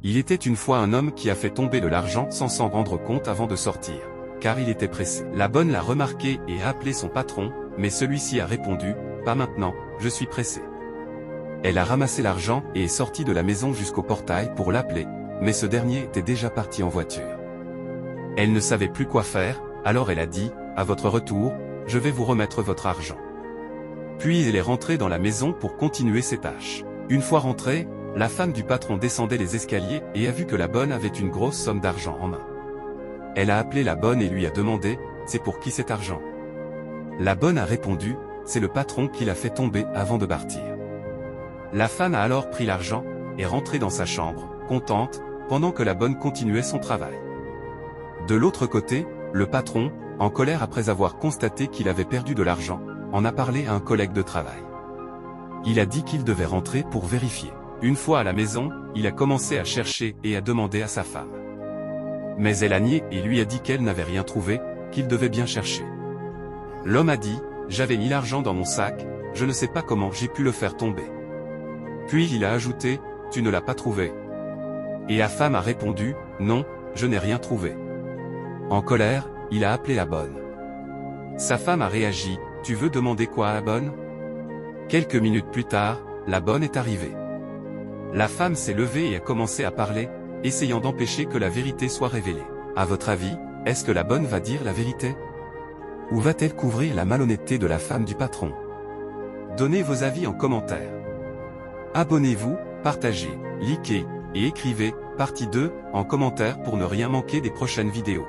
Il était une fois un homme qui a fait tomber de l'argent sans s'en rendre compte avant de sortir, car il était pressé. La bonne l'a remarqué et a appelé son patron, mais celui-ci a répondu, « Pas maintenant, je suis pressé ». Elle a ramassé l'argent et est sortie de la maison jusqu'au portail pour l'appeler, mais ce dernier était déjà parti en voiture. Elle ne savait plus quoi faire, alors elle a dit, « À votre retour, je vais vous remettre votre argent ». Puis elle est rentrée dans la maison pour continuer ses tâches. Une fois rentrée, la femme du patron descendait les escaliers et a vu que la bonne avait une grosse somme d'argent en main. Elle a appelé la bonne et lui a demandé, « C'est pour qui cet argent ?» La bonne a répondu, « C'est le patron qui l'a fait tomber avant de partir ». La femme a alors pris l'argent, est rentrée dans sa chambre, contente, pendant que la bonne continuait son travail. De l'autre côté, le patron, en colère après avoir constaté qu'il avait perdu de l'argent, en a parlé à un collègue de travail. Il a dit qu'il devait rentrer pour vérifier. Une fois à la maison, il a commencé à chercher et a demandé à sa femme. Mais elle a nié et lui a dit qu'elle n'avait rien trouvé, qu'il devait bien chercher. L'homme a dit, « J'avais mis l'argent dans mon sac, je ne sais pas comment j'ai pu le faire tomber. » Puis il a ajouté, « Tu ne l'as pas trouvé ?» Et la femme a répondu, « Non, je n'ai rien trouvé. » En colère, il a appelé la bonne. Sa femme a réagi, « Tu veux demander quoi à la bonne ?» Quelques minutes plus tard, la bonne est arrivée. La femme s'est levée et a commencé à parler, essayant d'empêcher que la vérité soit révélée. À votre avis, est-ce que la bonne va dire la vérité? Ou va-t-elle couvrir la malhonnêteté de la femme du patron? Donnez vos avis en commentaire. Abonnez-vous, partagez, likez, et écrivez, partie 2, en commentaire pour ne rien manquer des prochaines vidéos.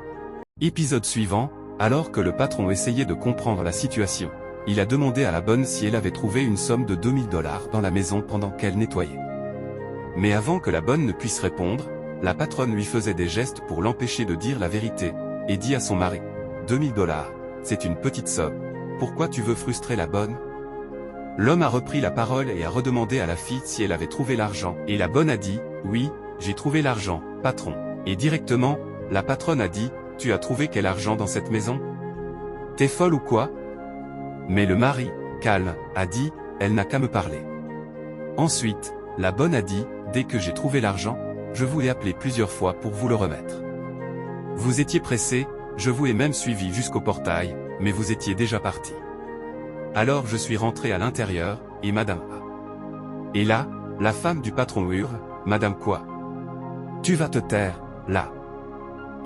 Épisode suivant, alors que le patron essayait de comprendre la situation, il a demandé à la bonne si elle avait trouvé une somme de 2000 $ dans la maison pendant qu'elle nettoyait. Mais avant que la bonne ne puisse répondre, la patronne lui faisait des gestes pour l'empêcher de dire la vérité, et dit à son mari, « 2000 $, c'est une petite somme, pourquoi tu veux frustrer la bonne ?» L'homme a repris la parole et a redemandé à la fille si elle avait trouvé l'argent, et la bonne a dit, « Oui, j'ai trouvé l'argent, patron. » Et directement, la patronne a dit, « Tu as trouvé quel argent dans cette maison? T'es folle ou quoi ?» Mais le mari, calme, a dit, « Elle n'a qu'à me parler. » Ensuite, la bonne a dit, « Dès que j'ai trouvé l'argent, je vous ai appelé plusieurs fois pour vous le remettre. Vous étiez pressé, je vous ai même suivi jusqu'au portail, mais vous étiez déjà parti. Alors je suis rentré à l'intérieur, et madame a. » Et là, la femme du patron hurle, « Madame quoi? Tu vas te taire, là. »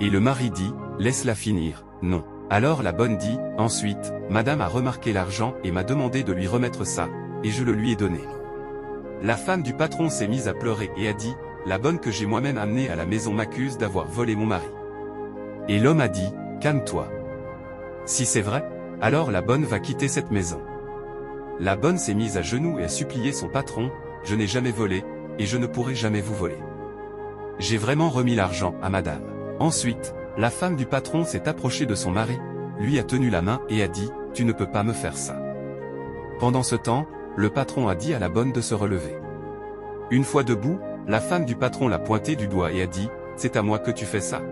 Et le mari dit, « Laisse-la finir, non. » Alors la bonne dit, « Ensuite, madame a remarqué l'argent et m'a demandé de lui remettre ça, et je le lui ai donné. » La femme du patron s'est mise à pleurer et a dit, « La bonne que j'ai moi-même amenée à la maison m'accuse d'avoir volé mon mari. » Et l'homme a dit, « Calme-toi. Si c'est vrai, alors la bonne va quitter cette maison. » La bonne s'est mise à genoux et a supplié son patron, « Je n'ai jamais volé, et je ne pourrai jamais vous voler. J'ai vraiment remis l'argent à madame. » Ensuite, la femme du patron s'est approchée de son mari, lui a tenu la main et a dit, « Tu ne peux pas me faire ça. » Pendant ce temps, le patron a dit à la bonne de se relever. Une fois debout, la femme du patron l'a pointé du doigt et a dit, « C'est à moi que tu fais ça. »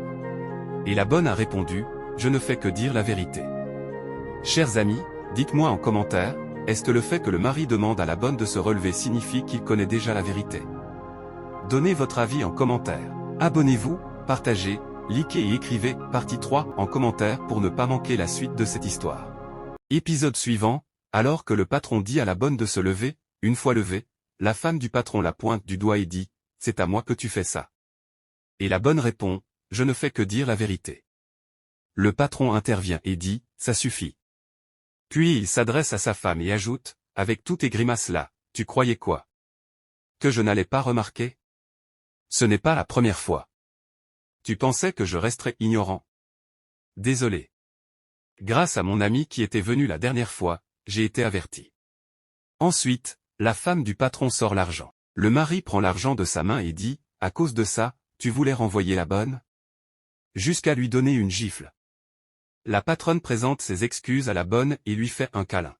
Et la bonne a répondu, « Je ne fais que dire la vérité. » Chers amis, dites-moi en commentaire, est-ce que le fait que le mari demande à la bonne de se relever signifie qu'il connaît déjà la vérité? Donnez votre avis en commentaire. Abonnez-vous, partagez, likez et écrivez « Partie 3 » en commentaire pour ne pas manquer la suite de cette histoire. Épisode suivant, alors que le patron dit à la bonne de se lever, une fois levée, la femme du patron la pointe du doigt et dit, « C'est à moi que tu fais ça. » Et la bonne répond, « Je ne fais que dire la vérité. » Le patron intervient et dit, « Ça suffit. » Puis il s'adresse à sa femme et ajoute, « Avec toutes tes grimaces là, tu croyais quoi? Que je n'allais pas remarquer? Ce n'est pas la première fois. Tu pensais que je resterais ignorant? Désolé. Grâce à mon ami qui était venu la dernière fois, j'ai été averti. » Ensuite, la femme du patron sort l'argent. Le mari prend l'argent de sa main et dit, « À cause de ça, tu voulais renvoyer la bonne? » Jusqu'à lui donner une gifle. La patronne présente ses excuses à la bonne et lui fait un câlin.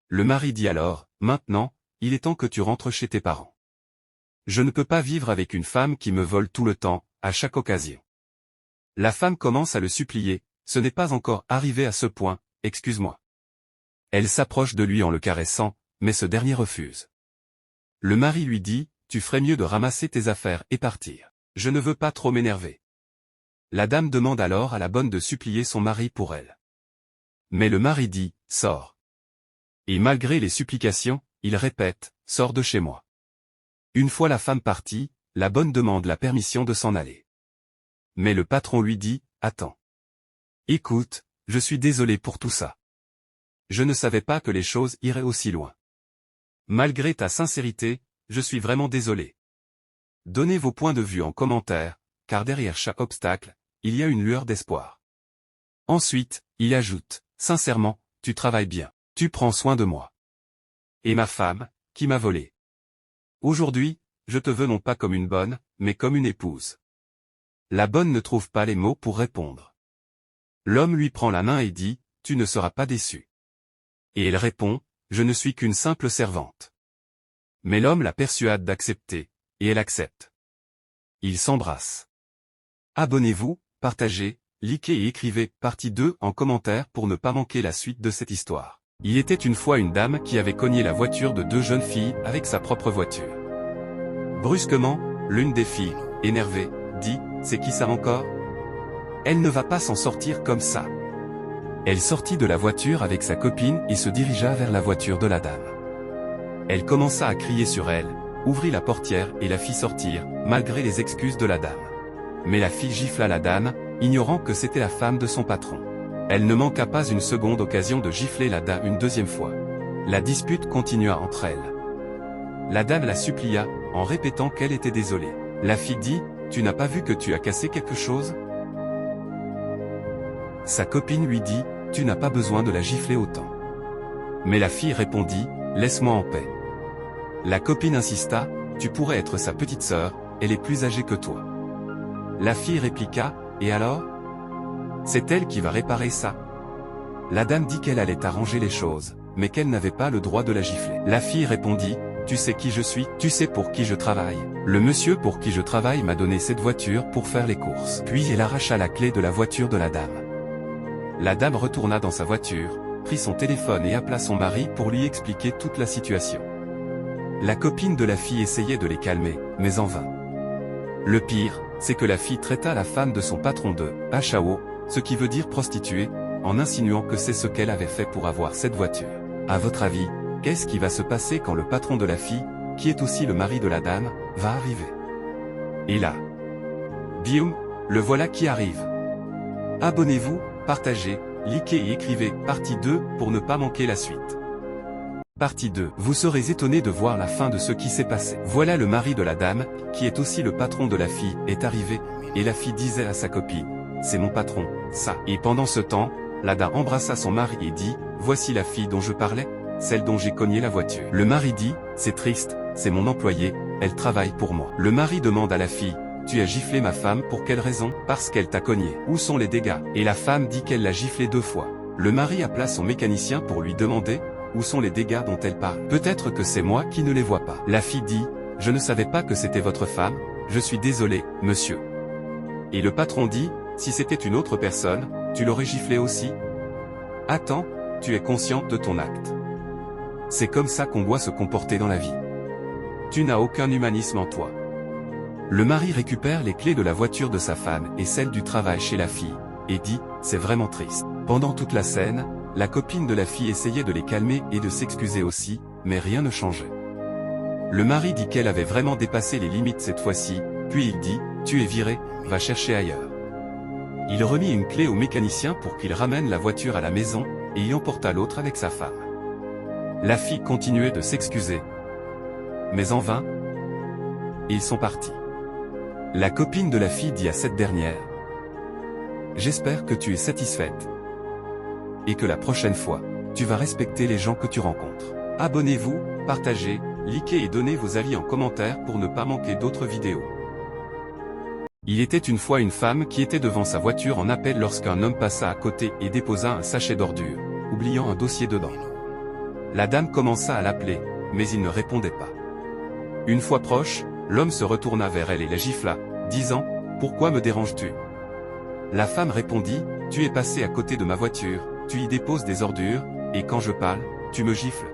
Le mari dit alors, « Maintenant, il est temps que tu rentres chez tes parents. Je ne peux pas vivre avec une femme qui me vole tout le temps, à chaque occasion. » La femme commence à le supplier, « Ce n'est pas encore arrivé à ce point, excuse-moi. » Elle s'approche de lui en le caressant, mais ce dernier refuse. Le mari lui dit, tu ferais mieux de ramasser tes affaires et partir. Je ne veux pas trop m'énerver. La dame demande alors à la bonne de supplier son mari pour elle. Mais le mari dit, sors. Et malgré les supplications, il répète, sors de chez moi. Une fois la femme partie, la bonne demande la permission de s'en aller. Mais le patron lui dit, attends. Écoute, je suis désolé pour tout ça. Je ne savais pas que les choses iraient aussi loin. Malgré ta sincérité, je suis vraiment désolé. Donnez vos points de vue en commentaire, car derrière chaque obstacle, il y a une lueur d'espoir. Ensuite, il ajoute, sincèrement, tu travailles bien, tu prends soin de moi. Et ma femme, qui m'a volé. Aujourd'hui, je te veux non pas comme une bonne, mais comme une épouse. La bonne ne trouve pas les mots pour répondre. L'homme lui prend la main et dit, tu ne seras pas déçu. Et elle répond, je ne suis qu'une simple servante. Mais l'homme la persuade d'accepter, et elle accepte. Ils s'embrassent. Abonnez-vous, partagez, likez et écrivez partie 2 en commentaire pour ne pas manquer la suite de cette histoire. Il était une fois une dame qui avait cogné la voiture de 2 jeunes filles avec sa propre voiture. Brusquement, l'une des filles, énervée, dit, c'est qui ça encore? Elle ne va pas s'en sortir comme ça. Elle sortit de la voiture avec sa copine et se dirigea vers la voiture de la dame. Elle commença à crier sur elle, ouvrit la portière et la fit sortir, malgré les excuses de la dame. Mais la fille gifla la dame, ignorant que c'était la femme de son patron. Elle ne manqua pas une seconde occasion de gifler la dame une deuxième fois. La dispute continua entre elles. La dame la supplia, en répétant qu'elle était désolée. La fille dit, tu n'as pas vu que tu as cassé quelque chose? Sa copine lui dit, tu n'as pas besoin de la gifler autant. Mais la fille répondit, laisse-moi en paix. La copine insista, tu pourrais être sa petite sœur, elle est plus âgée que toi. La fille répliqua, et alors? C'est elle qui va réparer ça. La dame dit qu'elle allait arranger les choses, mais qu'elle n'avait pas le droit de la gifler. La fille répondit, tu sais qui je suis, tu sais pour qui je travaille. Le monsieur pour qui je travaille m'a donné cette voiture pour faire les courses. Puis elle arracha la clé de la voiture de la dame. La dame retourna dans sa voiture, prit son téléphone et appela son mari pour lui expliquer toute la situation. La copine de la fille essayait de les calmer, mais en vain. Le pire, c'est que la fille traita la femme de son patron de « HAO », ce qui veut dire prostituée, en insinuant que c'est ce qu'elle avait fait pour avoir cette voiture. À votre avis, qu'est-ce qui va se passer quand le patron de la fille, qui est aussi le mari de la dame, va arriver? Et là, bioum, le voilà qui arrive. Abonnez-vous, partagez, likez et écrivez partie 2 pour ne pas manquer la suite. Partie 2. Vous serez étonné de voir la fin de ce qui s'est passé. Voilà le mari de la dame, qui est aussi le patron de la fille, est arrivé, et la fille disait à sa copine, c'est mon patron, ça. Et pendant ce temps, la dame embrassa son mari et dit, voici la fille dont je parlais, celle dont j'ai cogné la voiture. Le mari dit, c'est triste, c'est mon employée, elle travaille pour moi. Le mari demande à la fille, tu as giflé ma femme pour quelle raison? Parce qu'elle t'a cogné. Où sont les dégâts? Et la femme dit qu'elle l'a giflé 2 fois. Le mari appela son mécanicien pour lui demander, où sont les dégâts dont elle parle? Peut-être que c'est moi qui ne les vois pas. La fille dit, je ne savais pas que c'était votre femme, je suis désolé, monsieur. Et le patron dit, si c'était une autre personne, tu l'aurais giflé aussi? Attends, tu es consciente de ton acte. C'est comme ça qu'on doit se comporter dans la vie. Tu n'as aucun humanisme en toi. Le mari récupère les clés de la voiture de sa femme et celle du travail chez la fille, et dit, c'est vraiment triste. Pendant toute la scène, la copine de la fille essayait de les calmer et de s'excuser aussi, mais rien ne changeait. Le mari dit qu'elle avait vraiment dépassé les limites cette fois-ci, puis il dit, tu es viré, va chercher ailleurs. Il remit une clé au mécanicien pour qu'il ramène la voiture à la maison, et y emporta l'autre avec sa femme. La fille continuait de s'excuser. Mais en vain, ils sont partis. La copine de la fille dit à cette dernière, j'espère que tu es satisfaite. Et que la prochaine fois, tu vas respecter les gens que tu rencontres. Abonnez-vous, partagez, likez et donnez vos avis en commentaire pour ne pas manquer d'autres vidéos. Il était une fois une femme qui était devant sa voiture en appel lorsqu'un homme passa à côté et déposa un sachet d'ordures, oubliant un dossier dedans. La dame commença à l'appeler, mais il ne répondait pas. Une fois proche, l'homme se retourna vers elle et la gifla, disant, « Pourquoi me déranges-tu » La femme répondit, « Tu es passé à côté de ma voiture, tu y déposes des ordures, et quand je parle, tu me gifles. »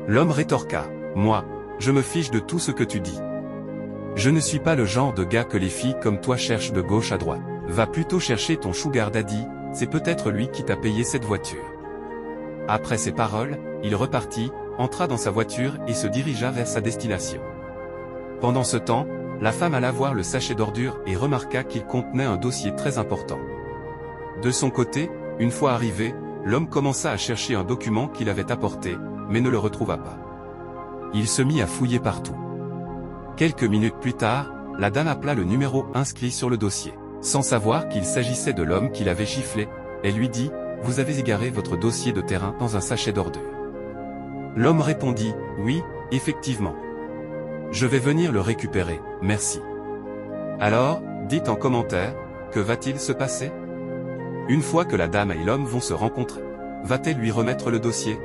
L'homme rétorqua, « Moi, je me fiche de tout ce que tu dis. Je ne suis pas le genre de gars que les filles comme toi cherchent de gauche à droite. Va plutôt chercher ton sugar daddy, c'est peut-être lui qui t'a payé cette voiture. Après ces paroles, il repartit, entra dans sa voiture et se dirigea vers sa destination. Pendant ce temps, la femme alla voir le sachet d'ordures et remarqua qu'il contenait un dossier très important. De son côté, une fois arrivé, l'homme commença à chercher un document qu'il avait apporté, mais ne le retrouva pas. Il se mit à fouiller partout. Quelques minutes plus tard, la dame appela le numéro inscrit sur le dossier. Sans savoir qu'il s'agissait de l'homme qui l'avait giflé, elle lui dit « Vous avez égaré votre dossier de terrain dans un sachet d'ordures. » L'homme répondit « Oui, effectivement. Je vais venir le récupérer, merci. » Alors, dites en commentaire, que va-t-il se passer? Une fois que la dame et l'homme vont se rencontrer, va-t-elle lui remettre le dossier?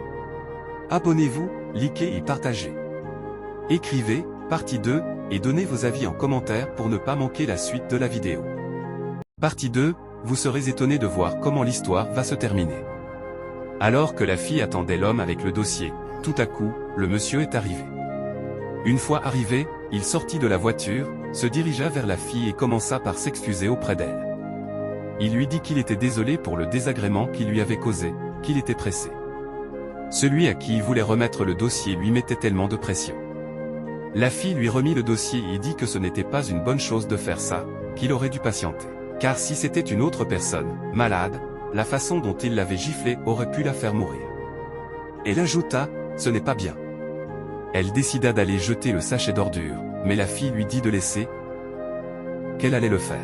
Abonnez-vous, likez et partagez. Écrivez, partie 2, et donnez vos avis en commentaire pour ne pas manquer la suite de la vidéo. Partie 2, vous serez étonné de voir comment l'histoire va se terminer. Alors que la fille attendait l'homme avec le dossier, tout à coup, le monsieur est arrivé. Une fois arrivé, il sortit de la voiture, se dirigea vers la fille et commença par s'excuser auprès d'elle. Il lui dit qu'il était désolé pour le désagrément qu'il lui avait causé, qu'il était pressé. Celui à qui il voulait remettre le dossier lui mettait tellement de pression. La fille lui remit le dossier et dit que ce n'était pas une bonne chose de faire ça, qu'il aurait dû patienter. Car si c'était une autre personne, malade, la façon dont il l'avait giflée aurait pu la faire mourir. Elle ajouta, ce n'est pas bien. Elle décida d'aller jeter le sachet d'ordures, mais la fille lui dit de laisser, qu'elle allait le faire.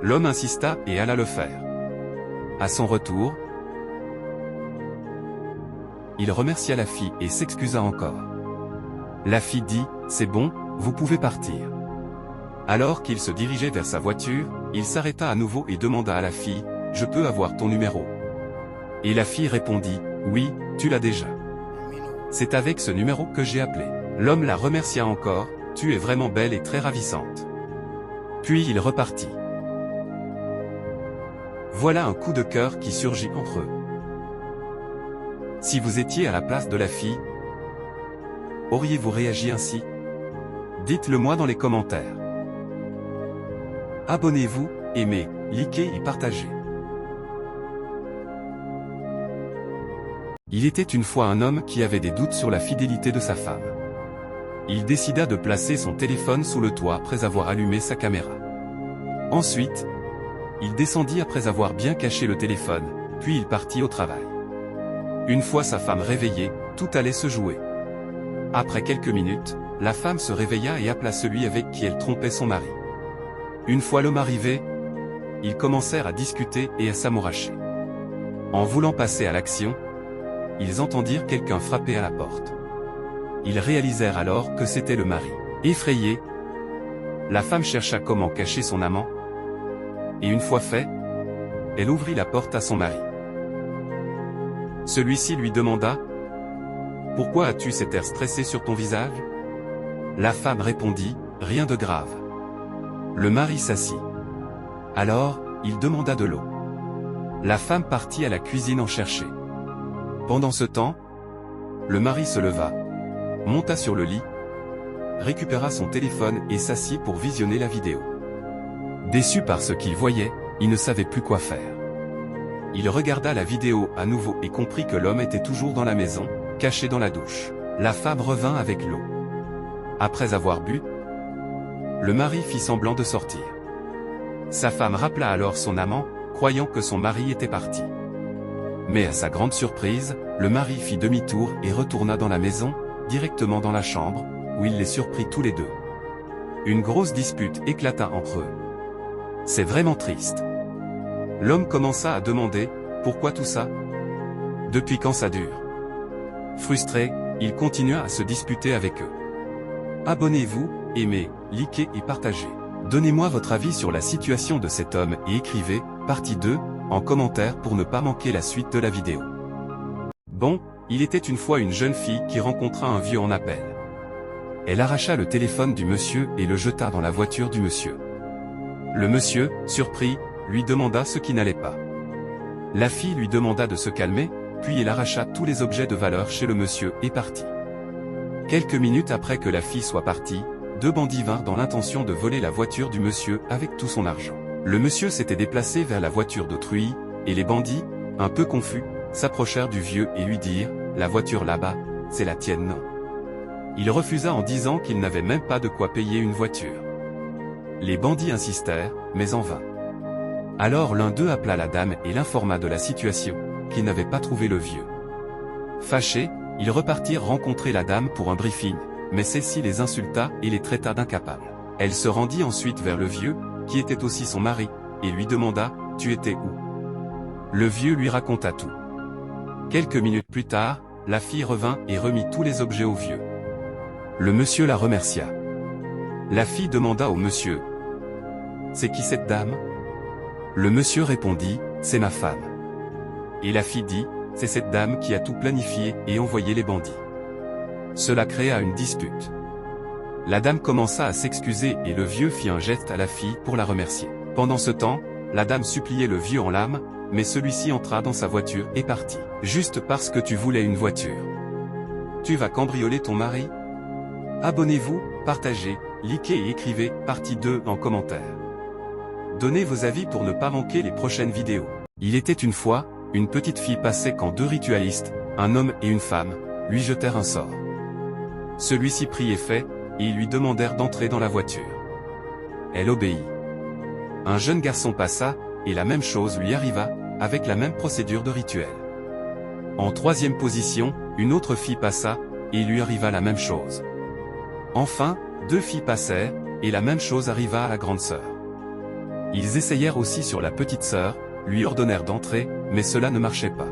L'homme insista et alla le faire. À son retour, il remercia la fille et s'excusa encore. La fille dit, c'est bon, vous pouvez partir. Alors qu'il se dirigeait vers sa voiture, il s'arrêta à nouveau et demanda à la fille, « Je peux avoir ton numéro ?» Et la fille répondit, « Oui, tu l'as déjà. C'est avec ce numéro que j'ai appelé. » L'homme la remercia encore, « Tu es vraiment belle et très ravissante. » Puis il repartit. Voilà un coup de cœur qui surgit entre eux. Si vous étiez à la place de la fille, auriez-vous réagi ainsi? Dites-le moi dans les commentaires. Abonnez-vous, aimez, likez et partagez. Il était une fois un homme qui avait des doutes sur la fidélité de sa femme. Il décida de placer son téléphone sous le toit après avoir allumé sa caméra. Ensuite, il descendit après avoir bien caché le téléphone, puis il partit au travail. Une fois sa femme réveillée, tout allait se jouer. Après quelques minutes, la femme se réveilla et appela celui avec qui elle trompait son mari. Une fois l'homme arrivé, ils commencèrent à discuter et à s'amouracher. En voulant passer à l'action, ils entendirent quelqu'un frapper à la porte. Ils réalisèrent alors que c'était le mari. Effrayée, la femme chercha comment cacher son amant, et une fois fait, elle ouvrit la porte à son mari. Celui-ci lui demanda, « Pourquoi as-tu cet air stressé sur ton visage ?» La femme répondit, « Rien de grave. » Le mari s'assit. Alors, il demanda de l'eau. La femme partit à la cuisine en chercher. Pendant ce temps, le mari se leva, monta sur le lit, récupéra son téléphone et s'assit pour visionner la vidéo. Déçu par ce qu'il voyait, il ne savait plus quoi faire. Il regarda la vidéo à nouveau et comprit que l'homme était toujours dans la maison, caché dans la douche. La femme revint avec l'eau. Après avoir bu, le mari fit semblant de sortir. Sa femme rappela alors son amant, croyant que son mari était parti. Mais à sa grande surprise, le mari fit demi-tour et retourna dans la maison, directement dans la chambre, où il les surprit tous les deux. Une grosse dispute éclata entre eux. C'est vraiment triste. L'homme commença à demander, pourquoi tout ça? Depuis quand ça dure? Frustré, il continua à se disputer avec eux. Abonnez-vous, aimez, likez et partagez. Donnez-moi votre avis sur la situation de cet homme et écrivez, partie 2, en commentaire pour ne pas manquer la suite de la vidéo. Bon, il était une fois une jeune fille qui rencontra un vieux en appel. Elle arracha le téléphone du monsieur et le jeta dans la voiture du monsieur. Le monsieur, surpris, lui demanda ce qui n'allait pas. La fille lui demanda de se calmer, puis elle arracha tous les objets de valeur chez le monsieur et partit. Quelques minutes après que la fille soit partie, deux bandits vinrent dans l'intention de voler la voiture du monsieur avec tout son argent. Le monsieur s'était déplacé vers la voiture d'autrui, et les bandits, un peu confus, s'approchèrent du vieux et lui dirent « La voiture là-bas, c'est la tienne non ?» Il refusa en disant qu'il n'avait même pas de quoi payer une voiture. Les bandits insistèrent, mais en vain. Alors l'un d'eux appela la dame et l'informa de la situation, qu'il n'avait pas trouvé le vieux. Fâchés, ils repartirent rencontrer la dame pour un briefing, mais celle-ci les insulta et les traita d'incapables. Elle se rendit ensuite vers le vieux, qui était aussi son mari, et lui demanda « Tu étais où ?» Le vieux lui raconta tout. Quelques minutes plus tard, la fille revint et remit tous les objets au vieux. Le monsieur la remercia. La fille demanda au monsieur « C'est qui cette dame ?» Le monsieur répondit « C'est ma femme. » Et la fille dit « C'est cette dame qui a tout planifié et envoyé les bandits. » Cela créa une dispute. La dame commença à s'excuser et le vieux fit un geste à la fille pour la remercier. Pendant ce temps, la dame suppliait le vieux en larmes, mais celui-ci entra dans sa voiture et partit. Juste parce que tu voulais une voiture. Tu vas cambrioler ton mari? Abonnez-vous, partagez, likez et écrivez partie 2 en commentaire. Donnez vos avis pour ne pas manquer les prochaines vidéos. Il était une fois, une petite fille passait quand deux ritualistes, un homme et une femme, lui jetèrent un sort. Celui-ci prit et fait, et ils lui demandèrent d'entrer dans la voiture. Elle obéit. Un jeune garçon passa, et la même chose lui arriva, avec la même procédure de rituel. En troisième position, une autre fille passa, et il lui arriva la même chose. Enfin, deux filles passèrent, et la même chose arriva à la grande sœur. Ils essayèrent aussi sur la petite sœur, lui ordonnèrent d'entrer, mais cela ne marchait pas.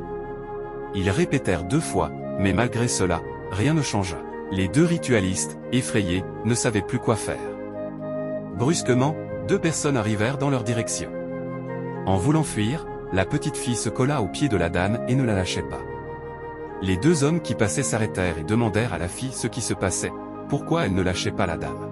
Ils répétèrent 2 fois, mais malgré cela, rien ne changea. Les deux ritualistes, effrayés, ne savaient plus quoi faire. Brusquement, 2 personnes arrivèrent dans leur direction. En voulant fuir, la petite fille se colla au pied de la dame et ne la lâchait pas. Les 2 hommes qui passaient s'arrêtèrent et demandèrent à la fille ce qui se passait, pourquoi elle ne lâchait pas la dame.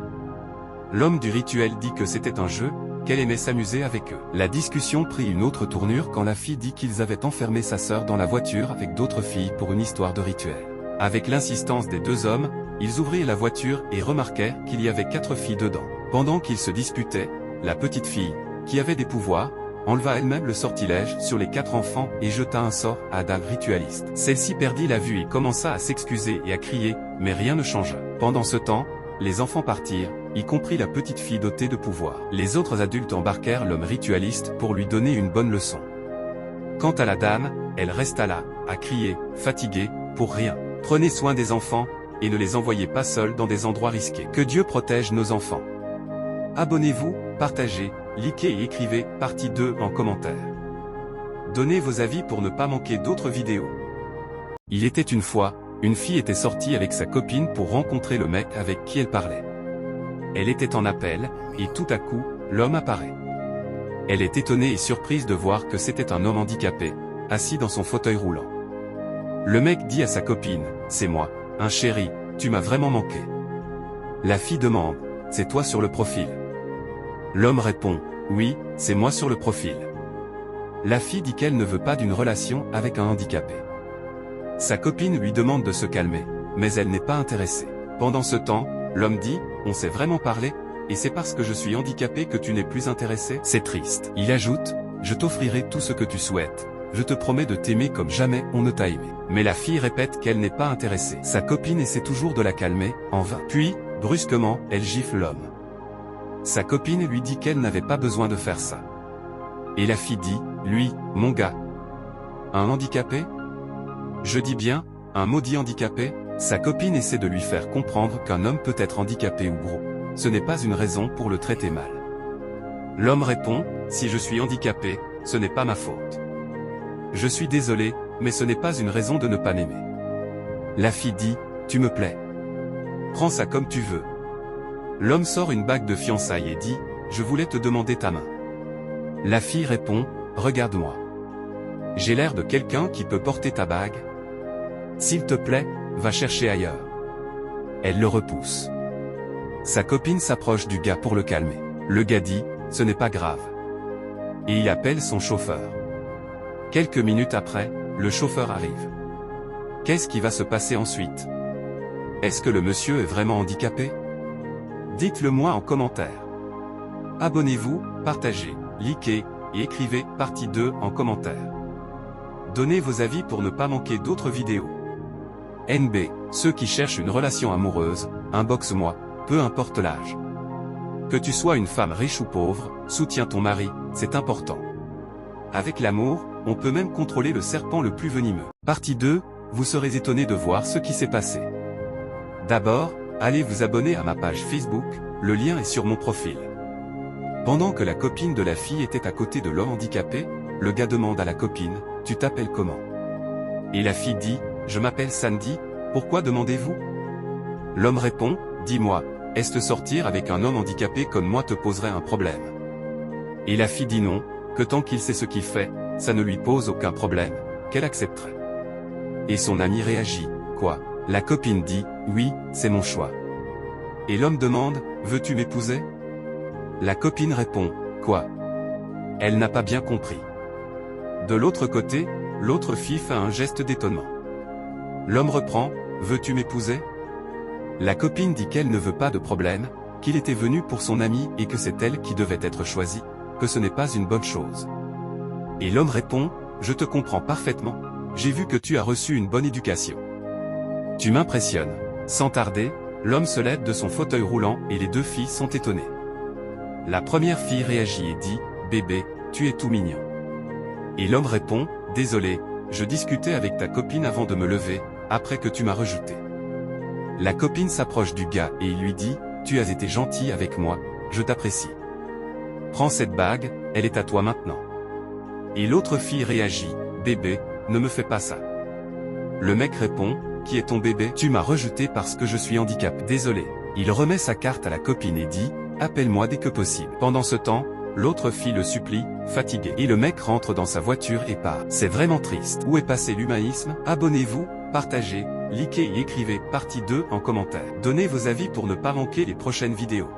L'homme du rituel dit que c'était un jeu, qu'elle aimait s'amuser avec eux. La discussion prit une autre tournure quand la fille dit qu'ils avaient enfermé sa sœur dans la voiture avec d'autres filles pour une histoire de rituel. Avec l'insistance des 2 hommes, ils ouvrirent la voiture et remarquèrent qu'il y avait 4 filles dedans. Pendant qu'ils se disputaient, la petite fille, qui avait des pouvoirs, enleva elle-même le sortilège sur les 4 enfants et jeta un sort à la dame ritualiste. Celle-ci perdit la vue et commença à s'excuser et à crier, mais rien ne changea. Pendant ce temps, les enfants partirent, y compris la petite fille dotée de pouvoirs. Les autres adultes embarquèrent l'homme ritualiste pour lui donner une bonne leçon. Quant à la dame, elle resta là, à crier, fatiguée, pour rien. Prenez soin des enfants, et ne les envoyez pas seuls dans des endroits risqués. Que Dieu protège nos enfants. Abonnez-vous, partagez, likez et écrivez partie 2 en commentaire. Donnez vos avis pour ne pas manquer d'autres vidéos. Il était une fois, une fille était sortie avec sa copine pour rencontrer le mec avec qui elle parlait. Elle était en appel, et tout à coup, l'homme apparaît. Elle est étonnée et surprise de voir que c'était un homme handicapé, assis dans son fauteuil roulant. Le mec dit à sa copine, « C'est moi, un chéri, tu m'as vraiment manqué. » La fille demande, « C'est toi sur le profil ?» L'homme répond, « Oui, c'est moi sur le profil. » La fille dit qu'elle ne veut pas d'une relation avec un handicapé. Sa copine lui demande de se calmer, mais elle n'est pas intéressée. Pendant ce temps, l'homme dit, « On s'est vraiment parlé, et c'est parce que je suis handicapé que tu n'es plus intéressé. C'est triste. » Il ajoute, « Je t'offrirai tout ce que tu souhaites. Je te promets de t'aimer comme jamais on ne t'a aimé. » Mais la fille répète qu'elle n'est pas intéressée. Sa copine essaie toujours de la calmer, en vain. Puis, brusquement, elle gifle l'homme. Sa copine lui dit qu'elle n'avait pas besoin de faire ça. Et la fille dit, « Lui, mon gars. Un handicapé ? Je dis bien, un maudit handicapé ?» Sa copine essaie de lui faire comprendre qu'un homme peut être handicapé ou gros. Ce n'est pas une raison pour le traiter mal. L'homme répond, « Si je suis handicapé, ce n'est pas ma faute. Je suis désolé, mais ce n'est pas une raison de ne pas m'aimer. » La fille dit, « Tu me plais. Prends ça comme tu veux. » L'homme sort une bague de fiançailles et dit, « Je voulais te demander ta main. » La fille répond, « Regarde-moi. J'ai l'air de quelqu'un qui peut porter ta bague. S'il te plaît, va chercher ailleurs. » Elle le repousse. Sa copine s'approche du gars pour le calmer. Le gars dit, « Ce n'est pas grave. » Et il appelle son chauffeur. Quelques minutes après, le chauffeur arrive. Qu'est-ce qui va se passer ensuite? Est-ce que le monsieur est vraiment handicapé? Dites-le moi en commentaire. Abonnez-vous, partagez, likez, et écrivez « Partie 2 » en commentaire. Donnez vos avis pour ne pas manquer d'autres vidéos. NB, ceux qui cherchent une relation amoureuse, inbox-moi, peu importe l'âge. Que tu sois une femme riche ou pauvre, soutiens ton mari, c'est important. Avec l'amour, on peut même contrôler le serpent le plus venimeux. Partie 2, vous serez étonné de voir ce qui s'est passé. D'abord, allez vous abonner à ma page Facebook, le lien est sur mon profil. Pendant que la copine de la fille était à côté de l'homme handicapé, le gars demande à la copine, « Tu t'appelles comment ?» Et la fille dit, « Je m'appelle Sandy, pourquoi demandez-vous » L'homme répond, « Dis-moi, est-ce que sortir avec un homme handicapé comme moi te poserait un problème ?» Et la fille dit non, que tant qu'il sait ce qu'il fait, ça ne lui pose aucun problème, qu'elle accepterait. Et son ami réagit, « Quoi ?» La copine dit, « Oui, c'est mon choix. » Et l'homme demande, « Veux-tu m'épouser ?» La copine répond, « Quoi ?» Elle n'a pas bien compris. De l'autre côté, l'autre fille fait un geste d'étonnement. L'homme reprend, « Veux-tu m'épouser ?» La copine dit qu'elle ne veut pas de problème, qu'il était venu pour son amie et que c'est elle qui devait être choisie, que ce n'est pas une bonne chose. Et l'homme répond, « Je te comprends parfaitement, j'ai vu que tu as reçu une bonne éducation. Tu m'impressionnes. » Sans tarder, l'homme se lève de son fauteuil roulant et les deux filles sont étonnées. La première fille réagit et dit, « Bébé, tu es tout mignon. » Et l'homme répond, « Désolé, je discutais avec ta copine avant de me lever, après que tu m'as rejeté. » La copine s'approche du gars et il lui dit, « Tu as été gentil avec moi, je t'apprécie. Prends cette bague, elle est à toi maintenant. » Et l'autre fille réagit, « Bébé, ne me fais pas ça. » Le mec répond, « Qui est ton bébé? Tu m'as rejeté parce que je suis handicapé. Désolé. » Il remet sa carte à la copine et dit, « Appelle-moi dès que possible. » Pendant ce temps, l'autre fille le supplie, fatigué. Et le mec rentre dans sa voiture et part. C'est vraiment triste. Où est passé l'humanisme? Abonnez-vous, partagez, likez et écrivez Partie 2 en commentaire. Donnez vos avis pour ne pas manquer les prochaines vidéos.